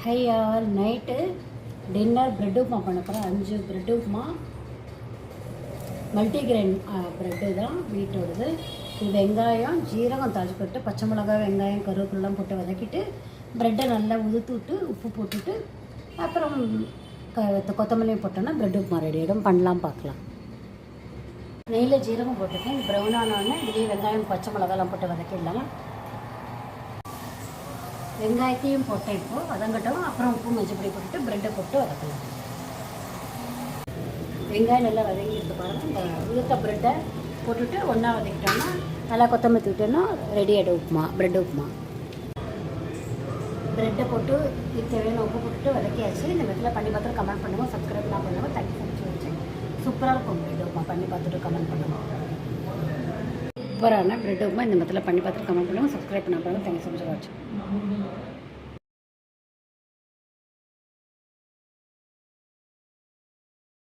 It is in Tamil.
High all night dinner bread upma பண்ண போகிறேன். 5 ப்ரெட் உப்புமா, மல்டிகிரெயின் ப்ரெட்டு தான் வீட்டோடது. இது வெங்காயம் ஜீரகம் தாளிச்சு போட்டு பச்சை மிளகாய் வெங்காயம் கருவேப்பிலாம் போட்டு வதக்கிட்டு ப்ரெட்டை நல்லா உதுத்து விட்டு உப்பு போட்டுட்டு அப்புறம் கொத்தமல்லியும் போட்டோன்னா ப்ரெட் உப்புமா ரெடி ஆகிடும். பண்ணலாம் பார்க்கலாம். நெய்யில் ஜீரகம் போட்டுருக்கேன். ப்ரௌன் ஆனோடனே இதுலேயே வெங்காயம் பச்சை மிளகாலாம் போட்டு வதக்கிடலாம். வெங்காயத்தையும் போட்டேன் இப்போது வதங்கட்டும். அப்புறம் உப்பு மஞ்சப்பொடி போட்டுட்டு ப்ரெட்டை போட்டு வதக்கலாம். வெங்காயம் நல்லா வதங்கிட்டு பாருங்கள். இந்த உளுத்த ப்ரெட்டை போட்டுட்டு ஒன்றா வதக்கிட்டோம்னா நல்லா கொத்தமல்லி தூக்கிட்டோன்னா ரெடி ஆகிடும் உப்புமா, ப்ரெட் உப்புமா. ப்ரெட்டை போட்டு இது தேவையான உப்பு போட்டுட்டு வதக்கியாச்சு. இந்த மெத்தில் பண்ணி பார்த்துட்டு கமெண்ட் பண்ணுவோம். சப்ஸ்கிரைப்லாம் பண்ணுவோம். தேங்க்யூ ஃபார் வாட்சிங். சூப்பராக இருக்கும் ப்ரெட் உப்புமா. பண்ணி பார்த்துட்டு கமெண்ட் பண்ணுவோம். சூப்பரான ப்ரெட் உப்புமா இந்த மெத்தில் பண்ணி பார்த்துட்டு கமெண்ட் பண்ணுவோம். சப்ஸ்கிரைப் பண்ண பாருங்கள். தேங்க்யூ ஃபார் வாட்சிங்.